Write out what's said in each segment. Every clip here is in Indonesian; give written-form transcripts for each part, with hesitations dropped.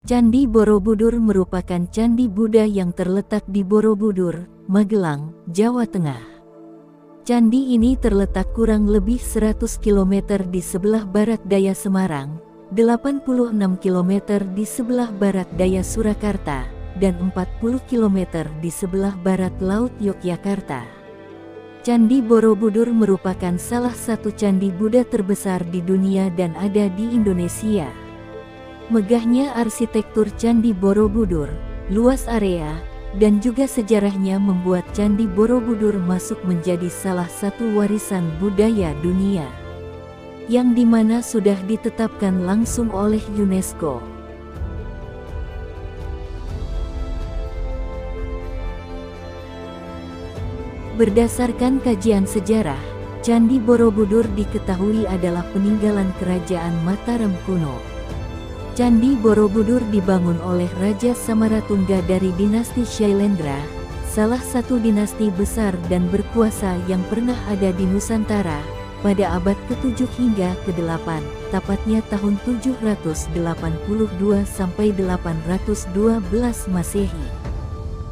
Candi Borobudur merupakan candi Buddha yang terletak di Borobudur, Magelang, Jawa Tengah. Candi ini terletak kurang lebih 100 km di sebelah barat daya Semarang, 86 km di sebelah barat daya Surakarta, dan 40 km di sebelah barat Laut Yogyakarta. Candi Borobudur merupakan salah satu candi Buddha terbesar di dunia dan ada di Indonesia. Megahnya arsitektur Candi Borobudur, luas area, dan juga sejarahnya membuat Candi Borobudur masuk menjadi salah satu warisan budaya dunia, yang dimana sudah ditetapkan langsung oleh UNESCO. Berdasarkan kajian sejarah, Candi Borobudur diketahui adalah peninggalan Kerajaan Mataram kuno. Candi Borobudur dibangun oleh Raja Samaratungga dari dinasti Shailendra, salah satu dinasti besar dan berkuasa yang pernah ada di Nusantara, pada abad ke-7 hingga ke-8, tepatnya tahun 782 sampai 812 Masehi.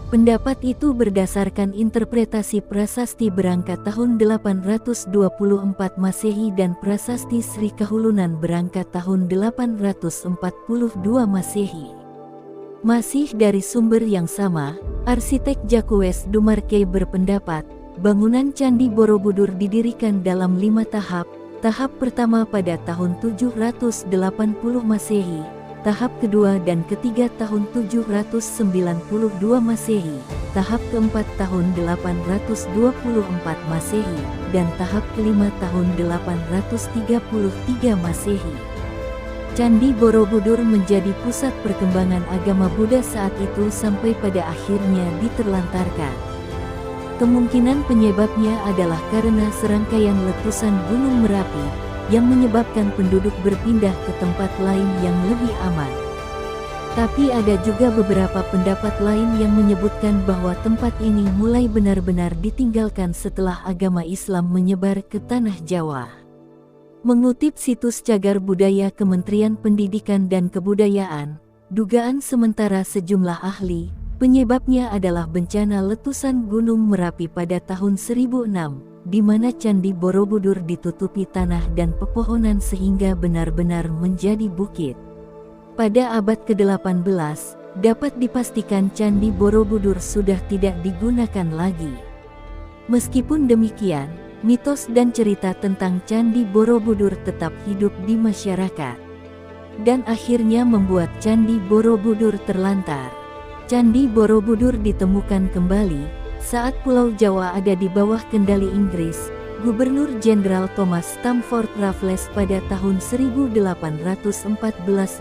Pendapat itu berdasarkan interpretasi prasasti Berangka tahun 824 Masehi dan prasasti Sri Kahulunan Berangka tahun 842 Masehi. Masih dari sumber yang sama, arsitek Jacques Dumarquet berpendapat, bangunan Candi Borobudur didirikan dalam 5 tahap. Tahap pertama pada tahun 780 Masehi. Tahap kedua dan ketiga tahun 792 Masehi, tahap keempat tahun 824 Masehi, dan tahap kelima tahun 833 Masehi. Candi Borobudur menjadi pusat perkembangan agama Buddha saat itu sampai pada akhirnya diterlantarkan. Kemungkinan penyebabnya adalah karena serangkaian letusan Gunung Merapi, yang menyebabkan penduduk berpindah ke tempat lain yang lebih aman. Tapi ada juga beberapa pendapat lain yang menyebutkan bahwa tempat ini mulai benar-benar ditinggalkan setelah agama Islam menyebar ke tanah Jawa. Mengutip situs Cagar Budaya Kementerian Pendidikan dan Kebudayaan, dugaan sementara sejumlah ahli, penyebabnya adalah bencana letusan Gunung Merapi pada tahun 1006. Di mana Candi Borobudur ditutupi tanah dan pepohonan sehingga benar-benar menjadi bukit. Pada abad ke-18, dapat dipastikan Candi Borobudur sudah tidak digunakan lagi. Meskipun demikian, mitos dan cerita tentang Candi Borobudur tetap hidup di masyarakat, dan akhirnya membuat Candi Borobudur terlantar. Candi Borobudur ditemukan kembali saat Pulau Jawa ada di bawah kendali Inggris. Gubernur Jenderal Thomas Stamford Raffles pada tahun 1814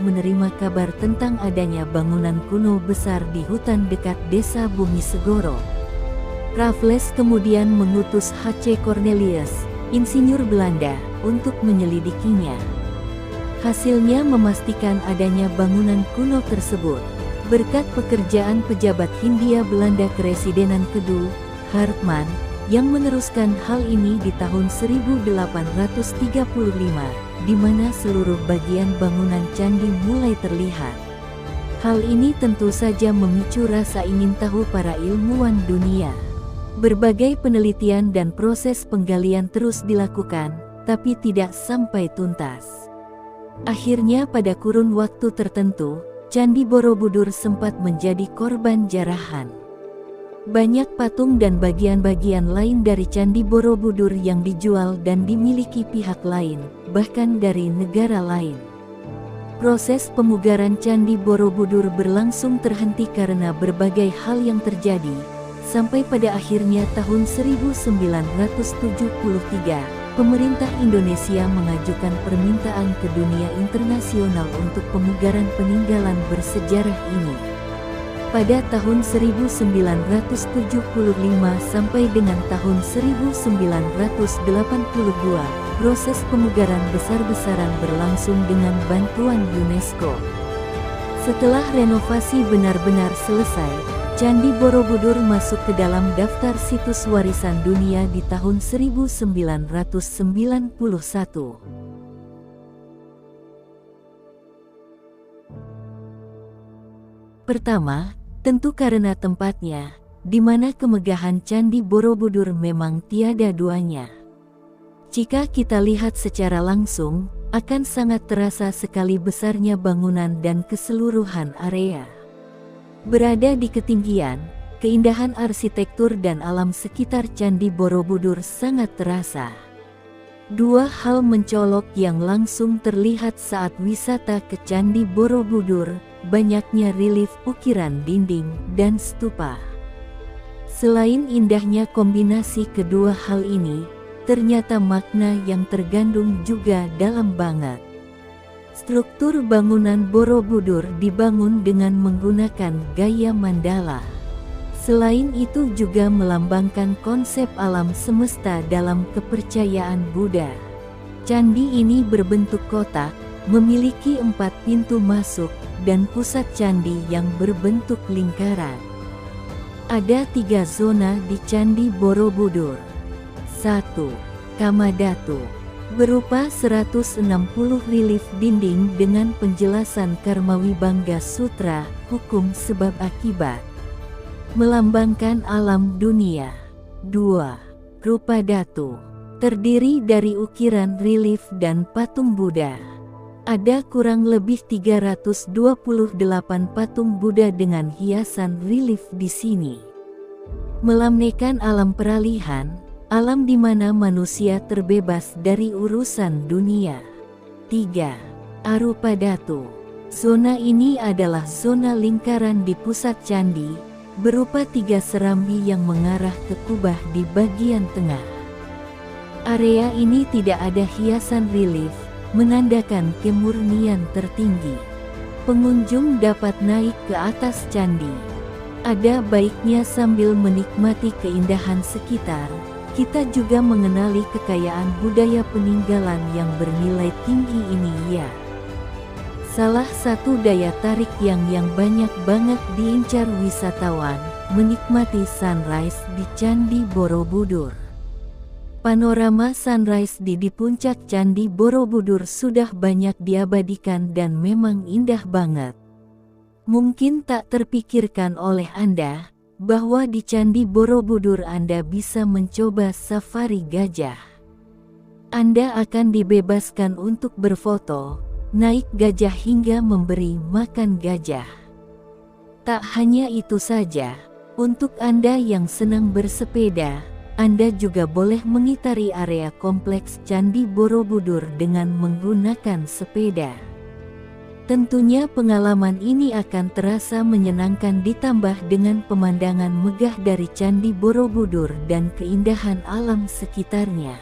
menerima kabar tentang adanya bangunan kuno besar di hutan dekat desa Bumi Segoro. Raffles kemudian mengutus H.C. Cornelius, insinyur Belanda, untuk menyelidikinya. Hasilnya memastikan adanya bangunan kuno tersebut. Berkat pekerjaan pejabat Hindia Belanda Keresidenan Kedu, Hartman, yang meneruskan hal ini di tahun 1835, di mana seluruh bagian bangunan candi mulai terlihat. Hal ini tentu saja memicu rasa ingin tahu para ilmuwan dunia. Berbagai penelitian dan proses penggalian terus dilakukan, tapi tidak sampai tuntas. Akhirnya pada kurun waktu tertentu, Candi Borobudur sempat menjadi korban jarahan. Banyak patung dan bagian-bagian lain dari Candi Borobudur yang dijual dan dimiliki pihak lain, bahkan dari negara lain. Proses pemugaran Candi Borobudur berlangsung terhenti karena berbagai hal yang terjadi, sampai pada akhirnya tahun 1973. Pemerintah Indonesia mengajukan permintaan ke dunia internasional untuk pemugaran peninggalan bersejarah ini. Pada tahun 1975 sampai dengan tahun 1982, proses pemugaran besar-besaran berlangsung dengan bantuan UNESCO. Setelah renovasi benar-benar selesai, Candi Borobudur masuk ke dalam daftar situs warisan dunia di tahun 1991. Pertama, tentu karena tempatnya, di mana kemegahan Candi Borobudur memang tiada duanya. Jika kita lihat secara langsung, akan sangat terasa sekali besarnya bangunan dan keseluruhan area. Berada di ketinggian, keindahan arsitektur dan alam sekitar Candi Borobudur sangat terasa. Dua hal mencolok yang langsung terlihat saat wisata ke Candi Borobudur, banyaknya relief ukiran dinding dan stupa. Selain indahnya kombinasi kedua hal ini, ternyata makna yang tergandung juga dalam banget. Struktur bangunan Borobudur dibangun dengan menggunakan gaya mandala. Selain itu juga melambangkan konsep alam semesta dalam kepercayaan Buddha. Candi ini berbentuk kotak, memiliki 4 pintu masuk, dan pusat candi yang berbentuk lingkaran. Ada 3 zona di Candi Borobudur. 1. Kamadhatu, berupa 160 relief dinding dengan penjelasan Karmawibangga Sutra, hukum sebab akibat, melambangkan alam dunia. 2. Rupadatu, terdiri dari ukiran relief dan patung Buddha. Ada kurang lebih 328 patung Buddha dengan hiasan relief di sini. Melambangkan alam peralihan, alam di mana manusia terbebas dari urusan dunia. 3. Arupadatu, zona ini adalah zona lingkaran di pusat candi, berupa 3 serambi yang mengarah ke kubah di bagian tengah. Area ini tidak ada hiasan relief, menandakan kemurnian tertinggi. Pengunjung dapat naik ke atas candi. Ada baiknya sambil menikmati keindahan sekitar, kita juga mengenali kekayaan budaya peninggalan yang bernilai tinggi ini ya. Salah satu daya tarik yang banyak banget diincar wisatawan, menikmati sunrise di Candi Borobudur. Panorama sunrise di puncak Candi Borobudur sudah banyak diabadikan dan memang indah banget. Mungkin tak terpikirkan oleh Anda, bahwa di Candi Borobudur Anda bisa mencoba safari gajah. Anda akan dibebaskan untuk berfoto, naik gajah hingga memberi makan gajah. Tak hanya itu saja, untuk Anda yang senang bersepeda, Anda juga boleh mengitari area kompleks Candi Borobudur dengan menggunakan sepeda. Tentunya pengalaman ini akan terasa menyenangkan ditambah dengan pemandangan megah dari Candi Borobudur dan keindahan alam sekitarnya.